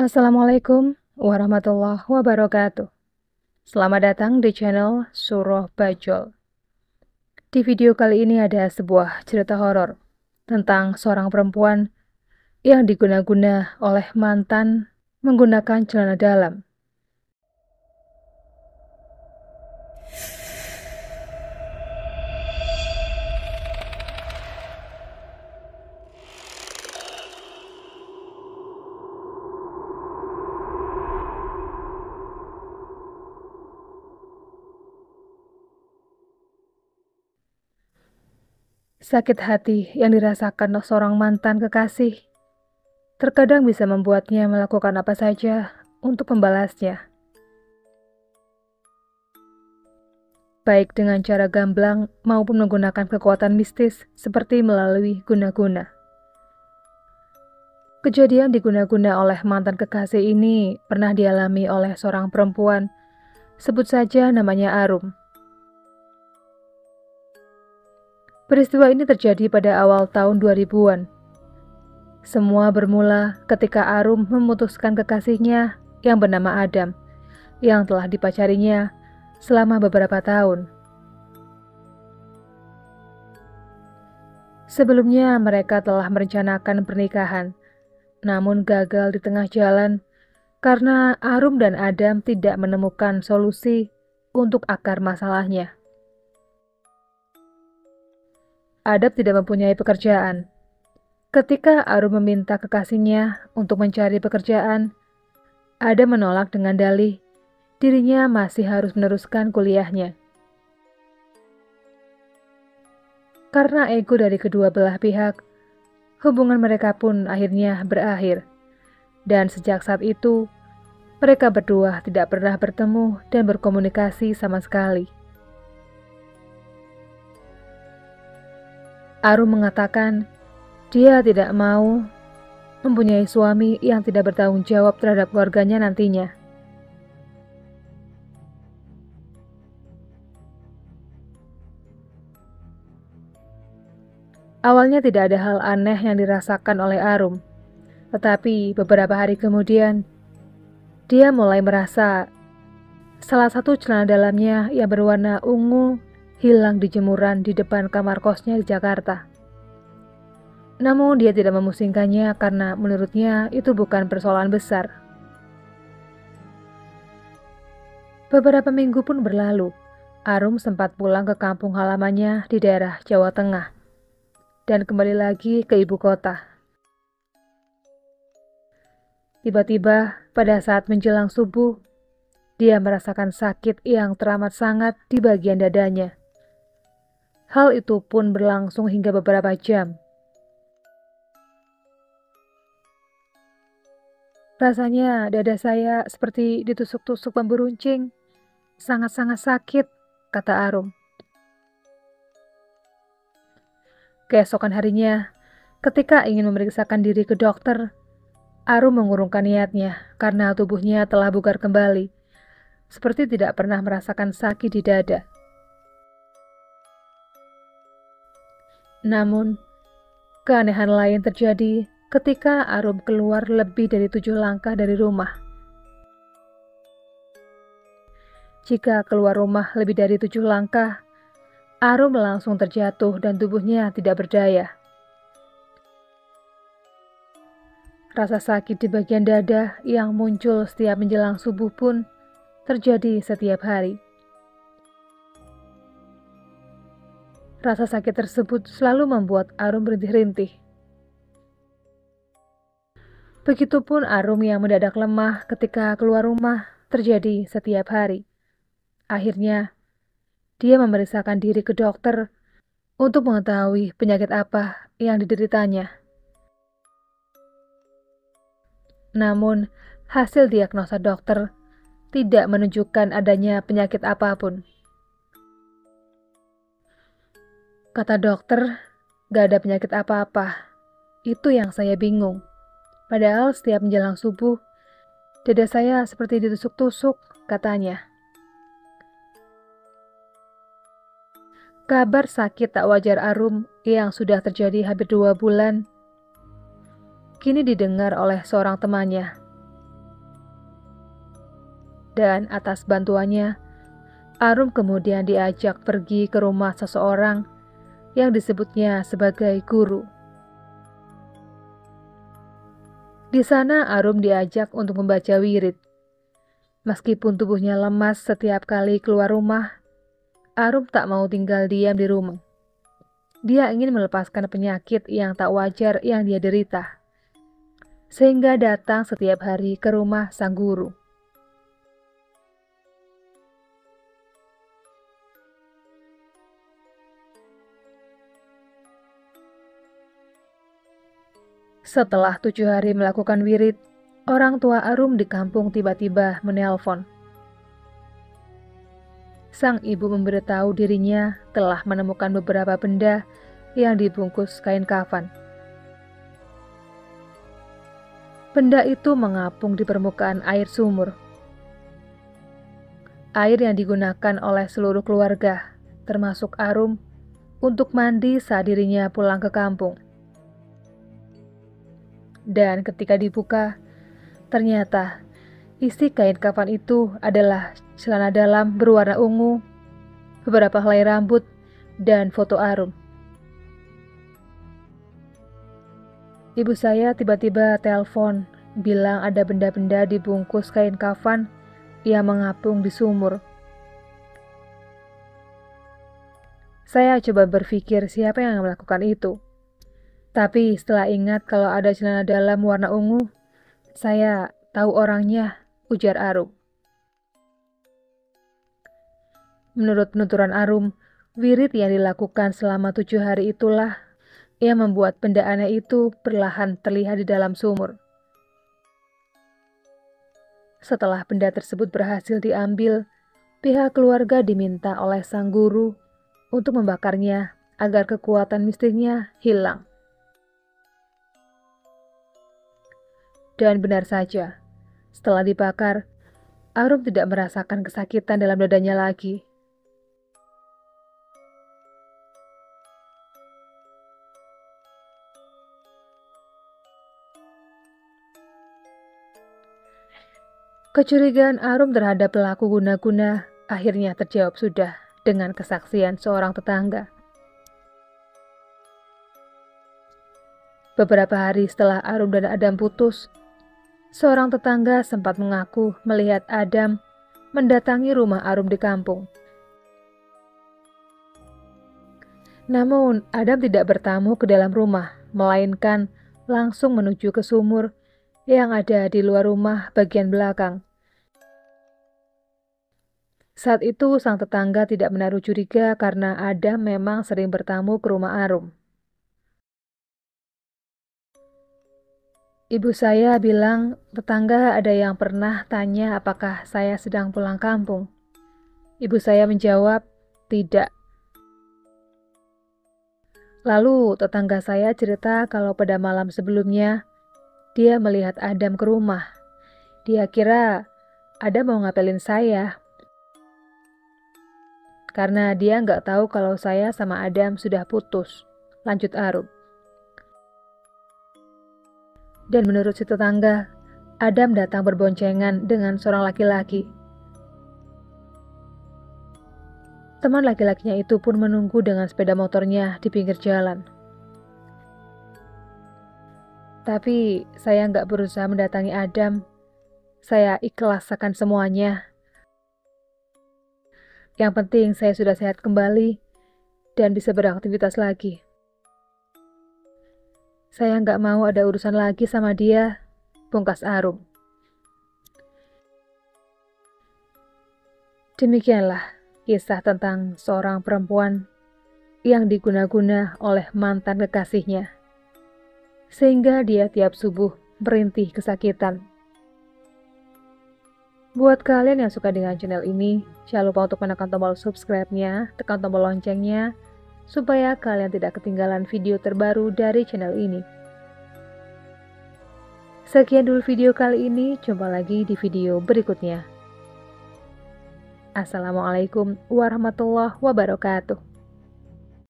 Assalamualaikum warahmatullahi wabarakatuh. Selamat datang di channel Surah Bajol. Di video kali ini ada sebuah cerita horor tentang seorang perempuan yang diguna-guna oleh mantan menggunakan celana dalam. Sakit hati yang dirasakan seorang mantan kekasih terkadang bisa membuatnya melakukan apa saja untuk membalasnya, baik dengan cara gamblang maupun menggunakan kekuatan mistis seperti melalui guna-guna. Kejadian diguna-guna oleh mantan kekasih ini pernah dialami oleh seorang perempuan, sebut saja namanya Arum. Peristiwa ini terjadi pada awal tahun 2000-an. Semua bermula ketika Arum memutuskan kekasihnya yang bernama Adam, yang telah dipacarinya selama beberapa tahun. Sebelumnya mereka telah merencanakan pernikahan, namun gagal di tengah jalan karena Arum dan Adam tidak menemukan solusi untuk akar masalahnya. Adam tidak mempunyai pekerjaan. Ketika Arum meminta kekasihnya untuk mencari pekerjaan, Adam menolak dengan dalih dirinya masih harus meneruskan kuliahnya. Karena ego dari kedua belah pihak, hubungan mereka pun akhirnya berakhir. Dan sejak saat itu, mereka berdua tidak pernah bertemu dan berkomunikasi sama sekali. Arum mengatakan dia tidak mau mempunyai suami yang tidak bertanggung jawab terhadap keluarganya nantinya. Awalnya tidak ada hal aneh yang dirasakan oleh Arum, tetapi beberapa hari kemudian, dia mulai merasa salah satu celana dalamnya yang berwarna ungu hilang di jemuran di depan kamar kosnya di Jakarta. Namun dia tidak memusingkannya karena menurutnya itu bukan persoalan besar. Beberapa minggu pun berlalu, Arum sempat pulang ke kampung halamannya di daerah Jawa Tengah dan kembali lagi ke ibu kota. Tiba-tiba pada saat menjelang subuh, dia merasakan sakit yang teramat sangat di bagian dadanya. Hal itu pun berlangsung hingga beberapa jam. Rasanya dada saya seperti ditusuk-tusuk bambu runcing. Sangat-sangat sakit, kata Arum. Keesokan harinya, ketika ingin memeriksakan diri ke dokter, Arum mengurungkan niatnya karena tubuhnya telah bugar kembali, seperti tidak pernah merasakan sakit di dada. Namun, keanehan lain terjadi ketika Arum keluar lebih dari 7 langkah dari rumah. Jika keluar rumah lebih dari 7 langkah, Arum langsung terjatuh dan tubuhnya tidak berdaya. Rasa sakit di bagian dada yang muncul setiap menjelang subuh pun terjadi setiap hari. Rasa sakit tersebut selalu membuat Arum berintih-rintih. Begitupun Arum yang mendadak lemah ketika keluar rumah terjadi setiap hari. Akhirnya, dia memeriksakan diri ke dokter untuk mengetahui penyakit apa yang dideritanya. Namun, hasil diagnosa dokter tidak menunjukkan adanya penyakit apapun. Kata dokter, gak ada penyakit apa-apa. Itu yang saya bingung. Padahal setiap menjelang subuh, dada saya seperti ditusuk-tusuk, katanya. Kabar sakit tak wajar Arum yang sudah terjadi hampir 2 bulan, kini didengar oleh seorang temannya. Dan atas bantuannya, Arum kemudian diajak pergi ke rumah seseorang yang disebutnya sebagai guru. Di sana Arum diajak untuk membaca wirid. Meskipun tubuhnya lemas setiap kali keluar rumah, Arum tak mau tinggal diam di rumah. Dia ingin melepaskan penyakit yang tak wajar yang dia derita, sehingga datang setiap hari ke rumah sang guru. Setelah 7 hari melakukan wirid, orang tua Arum di kampung tiba-tiba menelpon. Sang ibu memberitahu dirinya telah menemukan beberapa benda yang dibungkus kain kafan. Benda itu mengapung di permukaan air sumur. Air yang digunakan oleh seluruh keluarga, termasuk Arum, untuk mandi saat dirinya pulang ke kampung. Dan ketika dibuka, ternyata isi kain kafan itu adalah celana dalam berwarna ungu, beberapa helai rambut, dan foto Arum. Ibu saya tiba-tiba telepon, bilang ada benda-benda dibungkus kain kafan yang mengapung di sumur. Saya coba berpikir siapa yang melakukan itu. Tapi setelah ingat kalau ada celana dalam warna ungu, saya tahu orangnya, ujar Arum. Menurut penuturan Arum, wirid yang dilakukan selama 7 hari itulah yang membuat benda aneh itu perlahan terlihat di dalam sumur. Setelah benda tersebut berhasil diambil, pihak keluarga diminta oleh sang guru untuk membakarnya agar kekuatan mistisnya hilang. Dan benar saja, setelah dibakar, Arum tidak merasakan kesakitan dalam dadanya lagi. Kecurigaan Arum terhadap pelaku guna-guna akhirnya terjawab sudah dengan kesaksian seorang tetangga. Beberapa hari setelah Arum dan Adam putus, seorang tetangga sempat mengaku melihat Adam mendatangi rumah Arum di kampung. Namun, Adam tidak bertamu ke dalam rumah, melainkan langsung menuju ke sumur yang ada di luar rumah bagian belakang. Saat itu, sang tetangga tidak menaruh curiga karena Adam memang sering bertamu ke rumah Arum. Ibu saya bilang tetangga ada yang pernah tanya apakah saya sedang pulang kampung. Ibu saya menjawab, tidak. Lalu tetangga saya cerita kalau pada malam sebelumnya, dia melihat Adam ke rumah. Dia kira Adam mau ngapelin saya. Karena dia nggak tahu kalau saya sama Adam sudah putus, lanjut Arum. Dan menurut si tetangga, Adam datang berboncengan dengan seorang laki-laki. Teman laki-lakinya itu pun menunggu dengan sepeda motornya di pinggir jalan. Tapi saya nggak berusaha mendatangi Adam. Saya ikhlas akan semuanya. Yang penting saya sudah sehat kembali dan bisa beraktivitas lagi. Saya nggak mau ada urusan lagi sama dia, pungkas Arum. Demikianlah kisah tentang seorang perempuan yang diguna-guna oleh mantan kekasihnya, sehingga dia tiap subuh merintih kesakitan. Buat kalian yang suka dengan channel ini, jangan lupa untuk menekan tombol subscribe-nya, tekan tombol loncengnya, supaya kalian tidak ketinggalan video terbaru dari channel ini. Sekian dulu video kali ini, jumpa lagi di video berikutnya. Assalamualaikum warahmatullahi wabarakatuh.